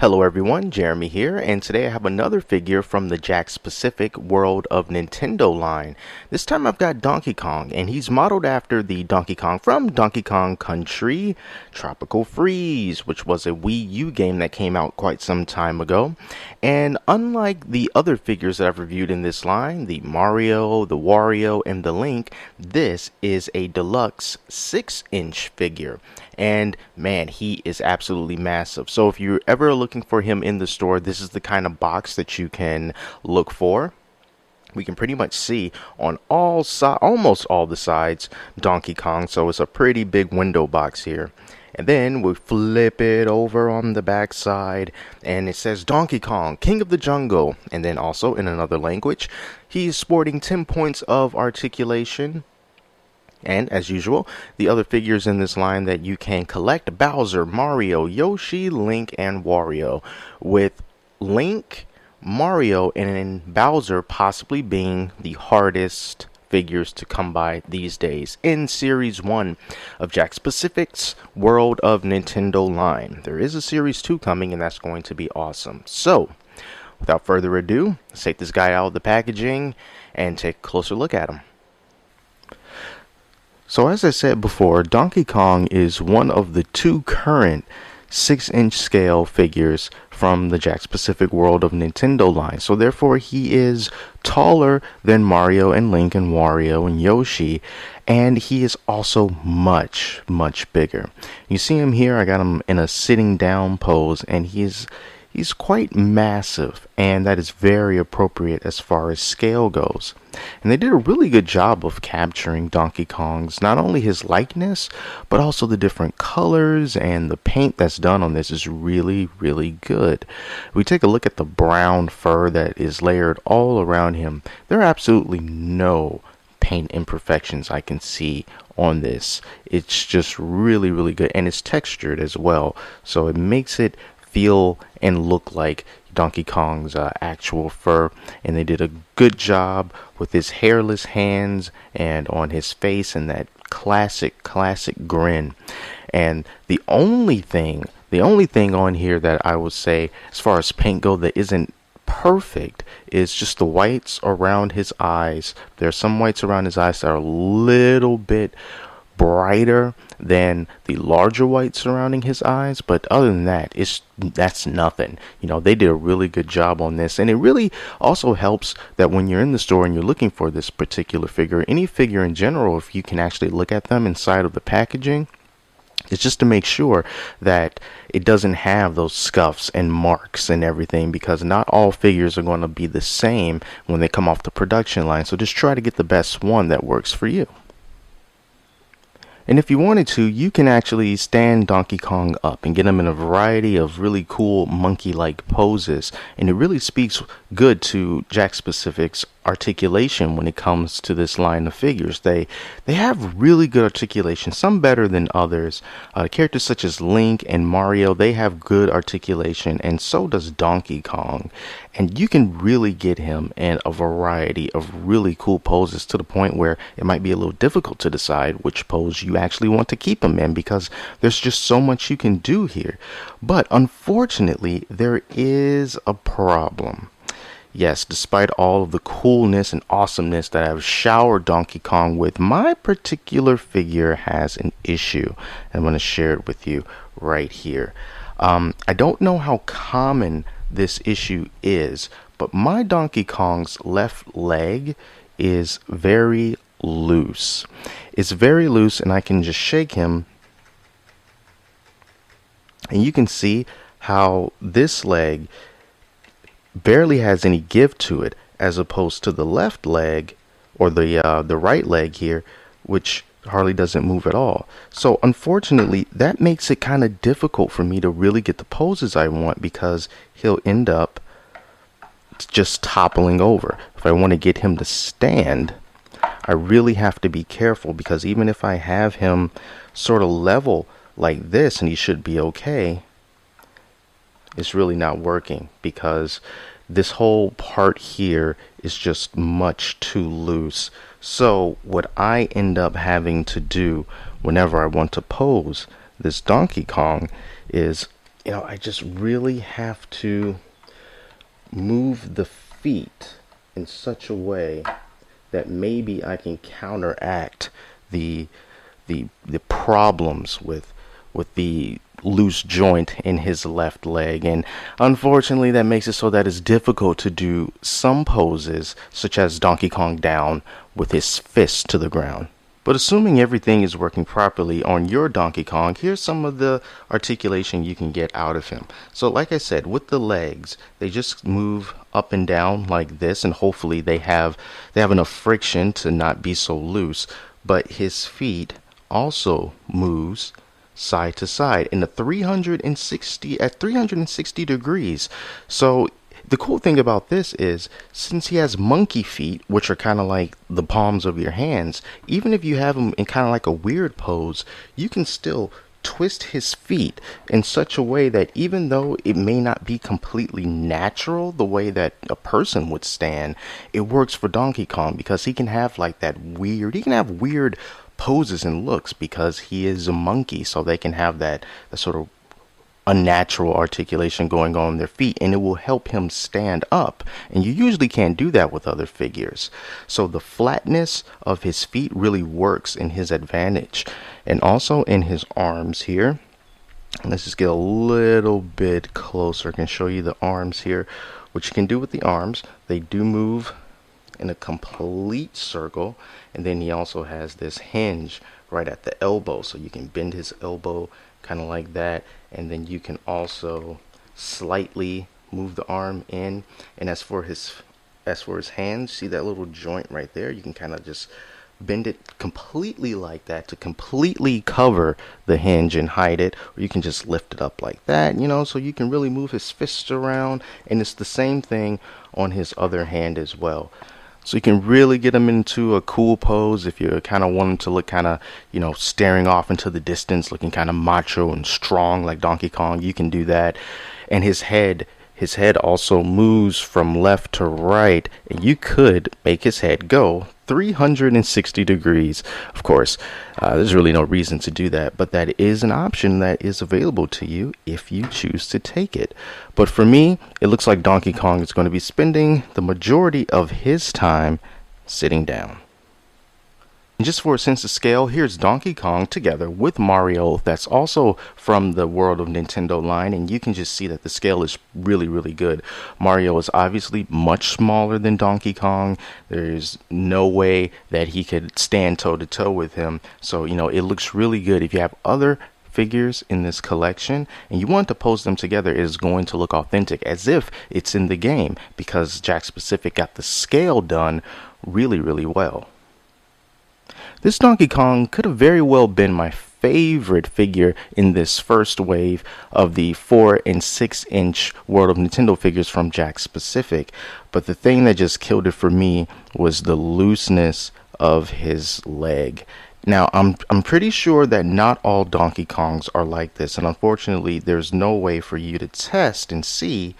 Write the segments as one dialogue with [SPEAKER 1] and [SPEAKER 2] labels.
[SPEAKER 1] Hello everyone, Jeremy here, and today I have another figure from the Jakks Pacific World of Nintendo line. This time I've got Donkey Kong, and he's modeled after the Donkey Kong from Donkey Kong Country Tropical Freeze, which was a Wii U game that came out quite some time ago. And unlike the other figures that I've reviewed in this line, the Mario, the Wario, and the Link, this is a deluxe 6-inch figure. And man, he is absolutely massive. So if you're ever looking for him in the store, this is the kind of box that you can look for. We can pretty much see on almost all the sides Donkey Kong, so it's a pretty big window box here. And then we flip it over on the back side and it says Donkey Kong, King of the Jungle. And then also in another language, he's sporting 10 points of articulation. And, as usual, the other figures in this line that you can collect: Bowser, Mario, Yoshi, Link, and Wario. With Link, Mario, and Bowser possibly being the hardest figures to come by these days in Series 1 of Jakks Pacific's World of Nintendo line. There is a Series 2 coming, and that's going to be awesome. So, without further ado, let's take this guy out of the packaging and take a closer look at him. So as I said before, Donkey Kong is one of the two current 6-inch scale figures from the Jakks Pacific World of Nintendo line. So therefore he is taller than Mario and Link and Wario and Yoshi, and he is also much bigger. You see him here, I got him in a sitting down pose, and he's quite massive, and that is very appropriate as far as scale goes. And they did a really good job of capturing Donkey Kong's, not only his likeness, but also the different colors, and the paint that's done on this is really good. We take a look at the brown fur that is layered all around him. There are absolutely no paint imperfections I can see on this. It's just really good, and it's textured as well, so it makes it feel and look like Donkey Kong's actual fur. And they did a good job with his hairless hands and on his face, and that classic grin. And the only thing on here that I would say as far as paint go that isn't perfect is just the whites around his eyes. There are some whites around his eyes that are a little bit brighter than the larger white surrounding his eyes, but other than that, that's nothing. You know, they did a really good job on this, and it really also helps that when you're in the store and you're looking for this particular figure, any figure in general, if you can actually look at them inside of the packaging, it's just to make sure that it doesn't have those scuffs and marks and everything, because not all figures are going to be the same when they come off the production line. So just try to get the best one that works for you. And if you wanted to, you can actually stand Donkey Kong up and get him in a variety of really cool monkey-like poses. And it really speaks good to Jakks Pacific's articulation when it comes to this line of figures. They have really good articulation, some better than others. Characters such as Link and Mario, they have good articulation, and so does Donkey Kong. And you can really get him in a variety of really cool poses, to the point where it might be a little difficult to decide which pose you actually want to keep him in, because there's just so much you can do here. But unfortunately, there is a problem. Yes, despite all of the coolness and awesomeness that I've showered Donkey Kong with, my particular figure has an issue. I'm going to share it with you right here. I don't know how common this issue is, but my Donkey Kong's left leg is very loose. It's very loose, and I can just shake him, and you can see how this leg barely has any give to it, as opposed to the left leg, or the right leg here, which hardly doesn't move at all. So unfortunately, that makes it kind of difficult for me to really get the poses I want, because he'll end up just toppling over. If I want to get him to stand, I really have to be careful, because even if I have him sort of level like this, and he should be okay, it's really not working, because this whole part here is just much too loose. So what I end up having to do whenever I want to pose this Donkey Kong is I just really have to move the feet in such a way that maybe I can counteract the the problems with the loose joint in his left leg. And unfortunately, that makes it so that it's difficult to do some poses, such as Donkey Kong down with his fist to the ground. But assuming everything is working properly on your Donkey Kong, here's some of the articulation you can get out of him. So like I said, with the legs, they just move up and down like this, and hopefully they have enough friction to not be so loose. But his feet also moves side to side in a 360 degrees. So the cool thing about this is, since he has monkey feet, which are kind of like the palms of your hands, even if you have him in kind of like a weird pose, you can still twist his feet in such a way that even though it may not be completely natural the way that a person would stand, it works for Donkey Kong because he can have weird poses and looks because he is a monkey, so they can have that sort of unnatural articulation going on in their feet, and it will help him stand up, and you usually can't do that with other figures. So the flatness of his feet really works in his advantage. And also in his arms here, let's just get a little bit closer. I can show you the arms here. What you can do with the arms, they do move in a complete circle, and then he also has this hinge right at the elbow, so you can bend his elbow kind of like that, and then you can also slightly move the arm in. And as for his hands, see that little joint right there, you can kind of just bend it completely like that to completely cover the hinge and hide it, or you can just lift it up like that, so you can really move his fists around. And it's the same thing on his other hand as well. So you can really get him into a cool pose if you kind of want him to look kind of, staring off into the distance, looking kind of macho and strong like Donkey Kong. You can do that. And his head also moves from left to right, and you could make his head go 360 degrees. Of course, there's really no reason to do that, but that is an option that is available to you if you choose to take it. But for me, it looks like Donkey Kong is going to be spending the majority of his time sitting down. And just for a sense of scale, here's Donkey Kong together with Mario. That's also from the World of Nintendo line, and you can just see that the scale is really, really good. Mario is obviously much smaller than Donkey Kong. There's no way that he could stand toe to toe with him. So, it looks really good. If you have other figures in this collection and you want to pose them together, it is going to look authentic, as if it's in the game, because Jakks Pacific got the scale done really, really well. This Donkey Kong could have very well been my favorite figure in this first wave of the 4 and 6 inch World of Nintendo figures from Jakks Pacific, but the thing that just killed it for me was the looseness of his leg. Now, I'm pretty sure that not all Donkey Kongs are like this, and unfortunately there's no way for you to test and see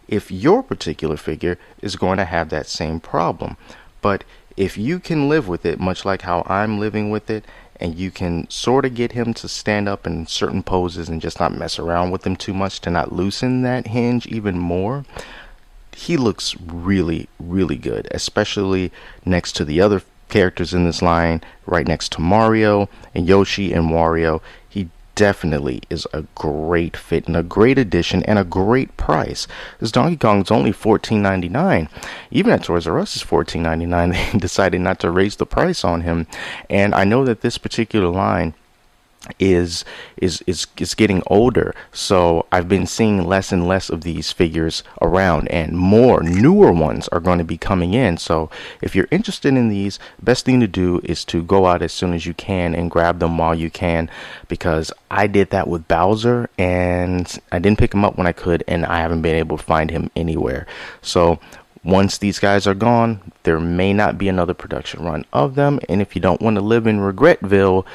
[SPEAKER 1] if your particular figure is going to have that same problem. But if you can live with it, much like how I'm living with it, and you can sort of get him to stand up in certain poses and just not mess around with him too much to not loosen that hinge even more, he looks really, really good, especially next to the other characters in this line, right next to Mario and Yoshi and Wario. He definitely is a great fit and a great addition and a great price. This Donkey Kong is only $14.99. Even at Toys R Us is $14.99. They decided not to raise the price on him, and I know that this particular line is getting older, so I've been seeing less and less of these figures around, and more newer ones are going to be coming in. So if you're interested in these, best thing to do is to go out as soon as you can and grab them while you can, because I did that with Bowser and I didn't pick him up when I could, and I haven't been able to find him anywhere. So once these guys are gone, there may not be another production run of them, and if you don't want to live in Regretville,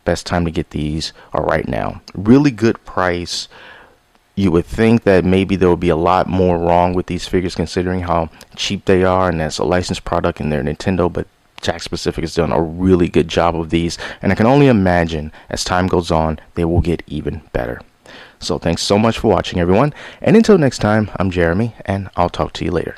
[SPEAKER 1] best time to get these are right now. Really good price. You would think that maybe there would be a lot more wrong with these figures considering how cheap they are, and that's a licensed product and they're Nintendo, but Jakks Pacific has done a really good job of these, and I can only imagine as time goes on they will get even better. So thanks so much for watching, everyone. And until next time, I'm Jeremy, and I'll talk to you later.